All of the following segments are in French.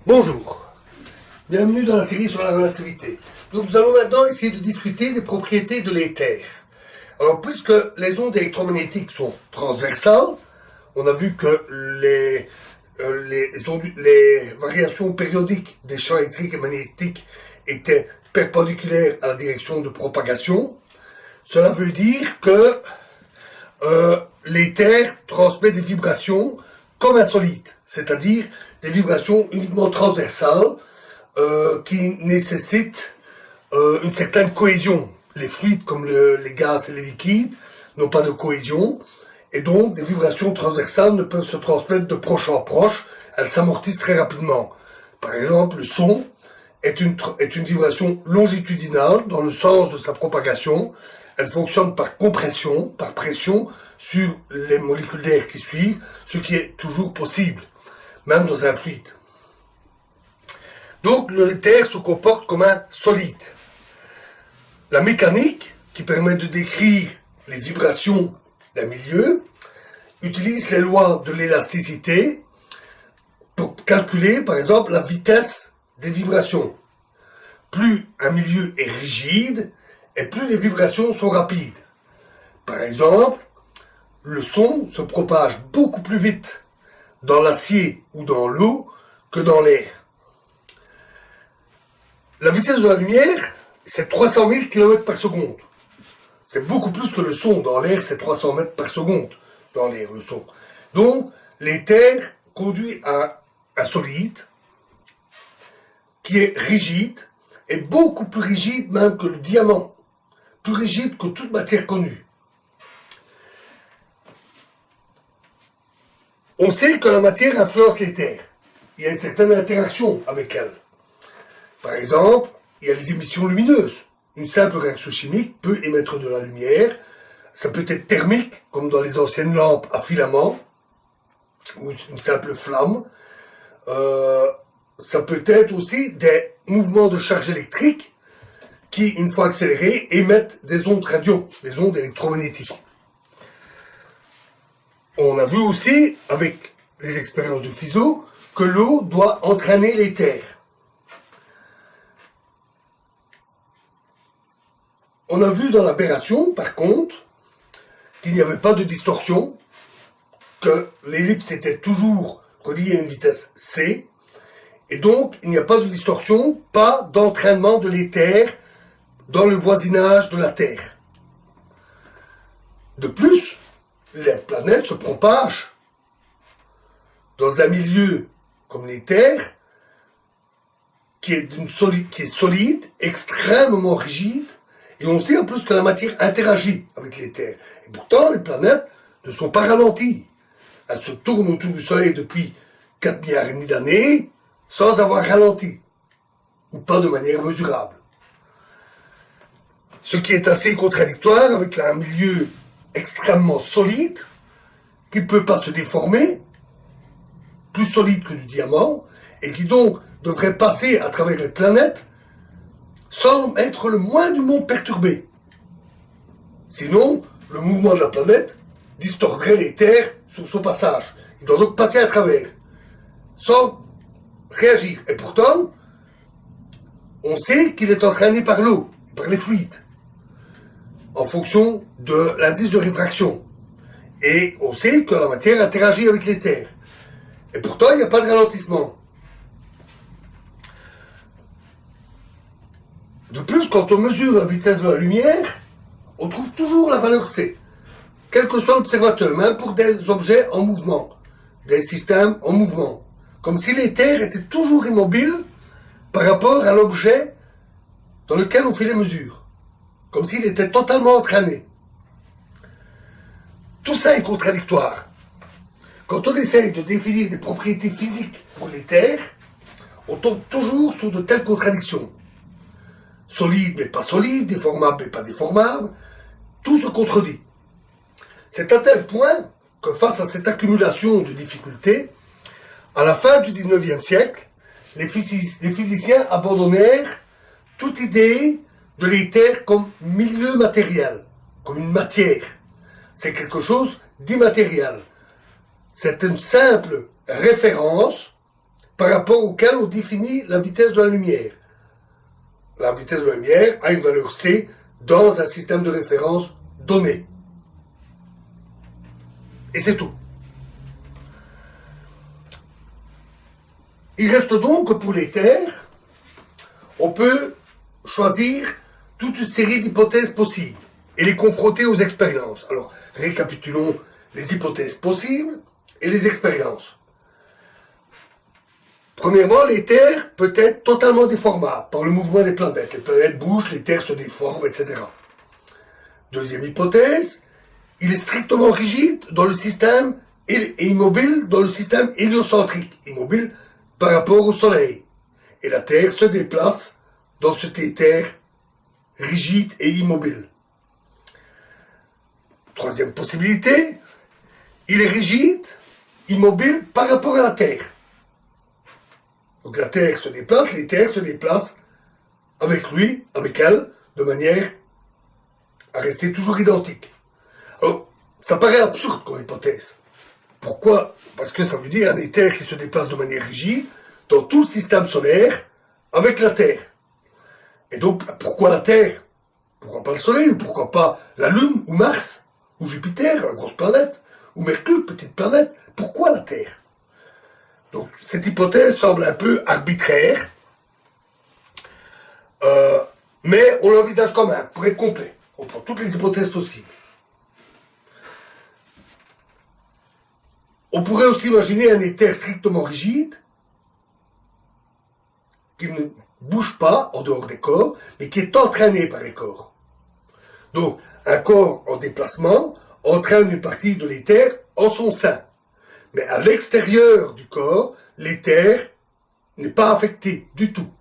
Bonjour, bienvenue dans la série sur la relativité. Donc nous allons maintenant essayer de discuter des propriétés de l'éther. Alors puisque les ondes électromagnétiques sont transversales, on a vu que les variations périodiques des champs électriques et magnétiques étaient perpendiculaires à la direction de propagation. Cela veut dire que l'éther transmet des vibrations comme un solide, c'est-à-dire des vibrations uniquement transversales qui nécessitent une certaine cohésion. Les fluides comme les gaz et les liquides n'ont pas de cohésion et donc des vibrations transversales ne peuvent se transmettre de proche en proche, elles s'amortissent très rapidement. Par exemple, le son est une vibration longitudinale dans le sens de sa propagation. Elle fonctionne par compression, par pression sur les molécules d'air qui suivent, ce qui est toujours possible, même dans un fluide. Donc l'éther se comporte comme un solide. La mécanique, qui permet de décrire les vibrations d'un milieu, utilise les lois de l'élasticité pour calculer, par exemple, la vitesse des vibrations. Plus un milieu est rigide, et plus les vibrations sont rapides. Par exemple, le son se propage beaucoup plus vite dans l'acier ou dans l'eau que dans l'air. La vitesse de la lumière, c'est 300 000 km par seconde. C'est beaucoup plus que le son. Dans l'air, c'est 300 mètres par seconde. Dans l'air, le son. Donc, l'éther conduit à un solide qui est rigide, et beaucoup plus rigide même que le diamant. Plus rigide que toute matière connue. On sait que la matière influence l'éther. Il y a une certaine interaction avec elle. Par exemple, il y a les émissions lumineuses. Une simple réaction chimique peut émettre de la lumière. Ça peut être thermique, comme dans les anciennes lampes à filaments, ou une simple flamme. Ça peut être aussi des mouvements de charge électrique qui, une fois accélérés, émettent des ondes radio, des ondes électromagnétiques. On a vu aussi, avec les expériences de Fizeau, que l'eau doit entraîner l'éther. On a vu dans l'aberration, par contre, qu'il n'y avait pas de distorsion, que l'ellipse était toujours reliée à une vitesse c, et donc il n'y a pas de distorsion, pas d'entraînement de l'éther dans le voisinage de la Terre. De plus, les planètes se propagent dans un milieu comme l'éther, qui est solide, extrêmement rigide, et on sait en plus que la matière interagit avec l'éther. Et pourtant, les planètes ne sont pas ralenties. Elles se tournent autour du Soleil depuis 4,5 milliards d'années, sans avoir ralenti, ou pas de manière mesurable. Ce qui est assez contradictoire avec un milieu extrêmement solide, qui ne peut pas se déformer, plus solide que du diamant, et qui donc devrait passer à travers les planètes sans être le moins du monde perturbé. Sinon, le mouvement de la planète distordrait l'éther sur son passage. Il doit donc passer à travers, sans réagir. Et pourtant, on sait qu'il est entraîné par l'eau, par les fluides, en fonction de l'indice de réfraction. Et on sait que la matière interagit avec l'éther. Et pourtant, il n'y a pas de ralentissement. De plus, quand on mesure la vitesse de la lumière, on trouve toujours la valeur c, quel que soit l'observateur, même pour des objets en mouvement, des systèmes en mouvement. Comme si l'éther était toujours immobile par rapport à l'objet dans lequel on fait les mesures. Comme s'il était totalement entraîné. Tout ça est contradictoire. Quand on essaye de définir des propriétés physiques pour l'éther, on tombe toujours sur de telles contradictions. Solide mais pas solide, déformable mais pas déformable, tout se contredit. C'est à tel point que face à cette accumulation de difficultés, à la fin du 19e siècle, les physiciens abandonnèrent toute idée de l'éther comme milieu matériel, comme une matière. C'est quelque chose d'immatériel. C'est une simple référence par rapport auquel on définit la vitesse de la lumière. La vitesse de la lumière a une valeur c dans un système de référence donné. Et c'est tout. Il reste donc que pour l'éther, on peut choisir toute une série d'hypothèses possibles et les confronter aux expériences. Alors, récapitulons les hypothèses possibles et les expériences. Premièrement, l'éther peut être totalement déformable par le mouvement des planètes. Les planètes bougent, l'éther se déforme, etc. Deuxième hypothèse, il est strictement rigide dans le système et immobile dans le système héliocentrique, immobile par rapport au Soleil. Et la Terre se déplace dans cet éther rigide et immobile. Troisième possibilité, il est rigide, immobile par rapport à la Terre. Donc la Terre se déplace, l'éther se déplace avec lui, avec elle, de manière à rester toujours identique. Alors, ça paraît absurde comme hypothèse. Pourquoi? Parce que ça veut dire un éther qui se déplace de manière rigide dans tout le système solaire avec la Terre. Et donc, pourquoi la Terre? Pourquoi pas le Soleil? Ou pourquoi pas la Lune ou Mars? Ou Jupiter, la grosse planète? Ou Mercure, petite planète? Pourquoi la Terre? Donc, cette hypothèse semble un peu arbitraire, mais on l'envisage quand même, pour être complet. On prend toutes les hypothèses possibles. On pourrait aussi imaginer un éther strictement rigide, qui ne bouge pas en dehors des corps, mais qui est entraîné par les corps. Donc, un corps en déplacement entraîne une partie de l'éther en son sein. Mais à l'extérieur du corps, l'éther n'est pas affecté du tout.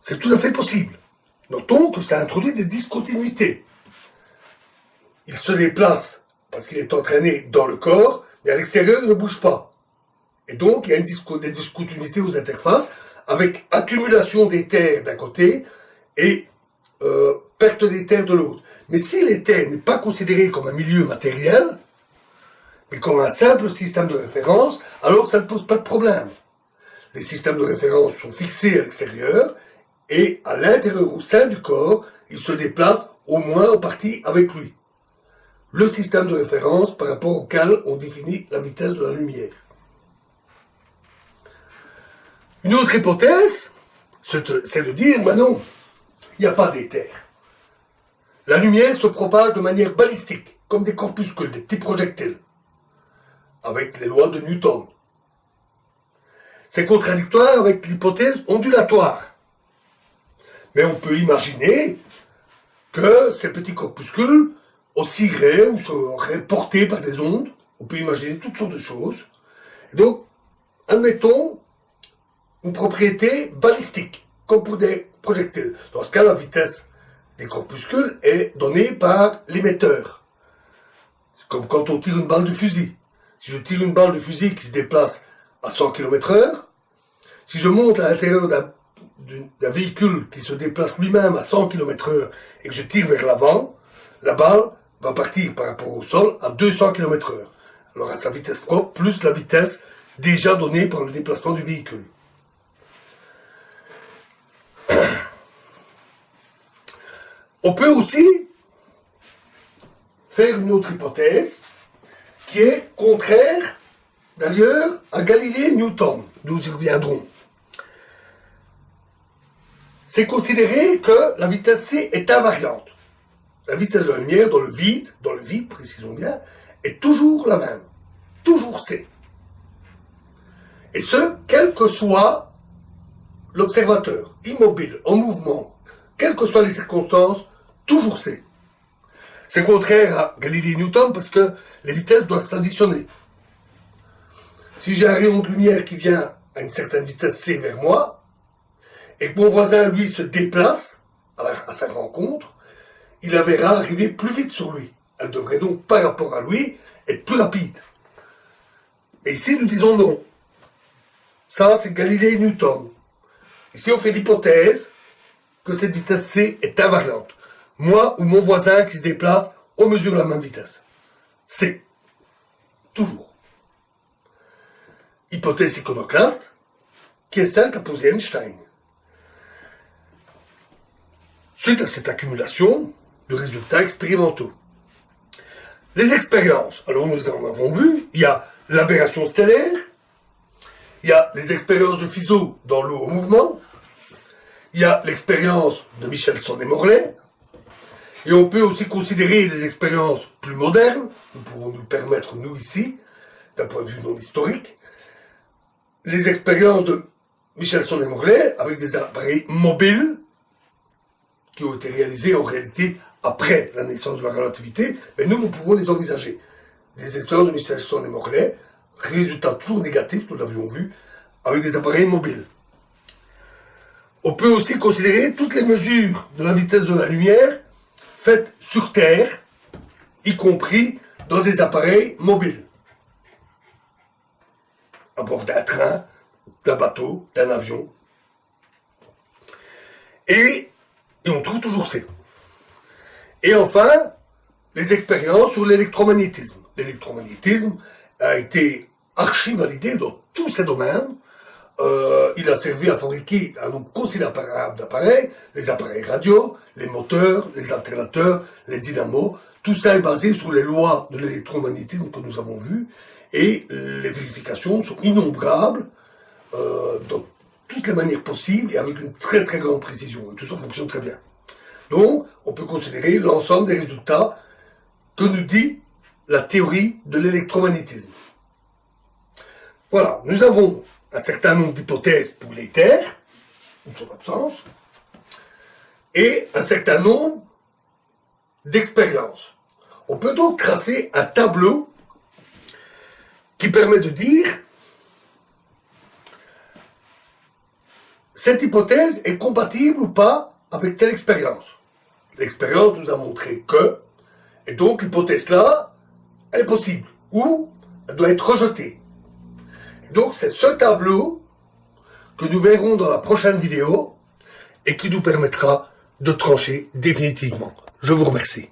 C'est tout à fait possible. Notons que ça introduit des discontinuités. Il se déplace parce qu'il est entraîné dans le corps, mais à l'extérieur, il ne bouge pas. Et donc, il y a des discontinuités aux interfaces, avec accumulation d'éther d'un côté et perte d'éther de l'autre. Mais si l'éther n'est pas considéré comme un milieu matériel, mais comme un simple système de référence, alors ça ne pose pas de problème. Les systèmes de référence sont fixés à l'extérieur, et à l'intérieur, au sein du corps, ils se déplacent au moins en partie avec lui. Le système de référence par rapport auquel on définit la vitesse de la lumière. Une autre hypothèse, c'est de dire, ben non, il n'y a pas d'éther. La lumière se propage de manière balistique, comme des corpuscules, des petits projectiles, avec les lois de Newton. C'est contradictoire avec l'hypothèse ondulatoire. Mais on peut imaginer que ces petits corpuscules oscilleraient ou seraient portés par des ondes. On peut imaginer toutes sortes de choses. Et donc, admettons une propriété balistique, comme pour des projectiles. Dans ce cas, la vitesse des corpuscules est donnée par l'émetteur. C'est comme quand on tire une balle de fusil. Si je tire une balle de fusil qui se déplace à 100 km/h, si je monte à l'intérieur d'un véhicule qui se déplace lui-même à 100 km/h et que je tire vers l'avant, la balle va partir par rapport au sol à 200 km/h. Alors à sa vitesse propre, plus la vitesse déjà donnée par le déplacement du véhicule. On peut aussi faire une autre hypothèse qui est contraire d'ailleurs à Galilée et Newton. Nous y reviendrons. C'est considéré que la vitesse c est invariante. La vitesse de la lumière dans le vide, précisons bien, est toujours la même. Toujours c. Et ce, quel que soit l'observateur, immobile, en mouvement, quelles que soient les circonstances, toujours c. C'est contraire à Galilée et Newton parce que les vitesses doivent s'additionner. Si j'ai un rayon de lumière qui vient à une certaine vitesse c vers moi, et que mon voisin, lui, se déplace à sa rencontre, il la verra arriver plus vite sur lui. Elle devrait donc, par rapport à lui, être plus rapide. Mais ici, nous disons non. Ça, c'est Galilée et Newton. Ici, on fait l'hypothèse que cette vitesse c est invariante. Moi ou mon voisin qui se déplace, on mesure la même vitesse. C. Toujours. hypothèse iconoclaste, qui est celle qu'a posée Einstein. Suite à cette accumulation de résultats expérimentaux. Les expériences, alors nous en avons vu, il y a l'aberration stellaire, il y a les expériences de Fizeau dans l'eau en mouvement, il y a l'expérience de Michelson et Morley, et on peut aussi considérer des expériences plus modernes, nous pouvons nous permettre, nous ici, d'un point de vue non historique, les expériences de Michelson et Morley avec des appareils mobiles qui ont été réalisés en réalité après la naissance de la relativité, mais nous pouvons les envisager. Des expériences de Michelson et Morley, résultats toujours négatifs, nous l'avions vu, avec des appareils mobiles. On peut aussi considérer toutes les mesures de la vitesse de la lumière faites sur Terre, y compris dans des appareils mobiles. À bord d'un train, d'un bateau, d'un avion. Et on trouve toujours C. Et enfin, les expériences sur l'électromagnétisme. L'électromagnétisme a été archi-validé dans tous ces domaines. Il a servi à fabriquer un nombre considérable d'appareils, les appareils radio, les moteurs, les alternateurs, les dynamos. Tout ça est basé sur les lois de l'électromagnétisme que nous avons vues. Et les vérifications sont innombrables dans toutes les manières possibles et avec une très très grande précision. Et tout ça fonctionne très bien. Donc, on peut considérer l'ensemble des résultats que nous dit la théorie de l'électromagnétisme. Voilà, nous avons un certain nombre d'hypothèses pour l'éther, ou son absence, et un certain nombre d'expériences. On peut donc tracer un tableau qui permet de dire cette hypothèse est compatible ou pas avec telle expérience. L'expérience nous a montré que, et donc l'hypothèse-là, elle est possible, ou elle doit être rejetée. Et donc c'est ce tableau que nous verrons dans la prochaine vidéo et qui nous permettra de trancher définitivement. Je vous remercie.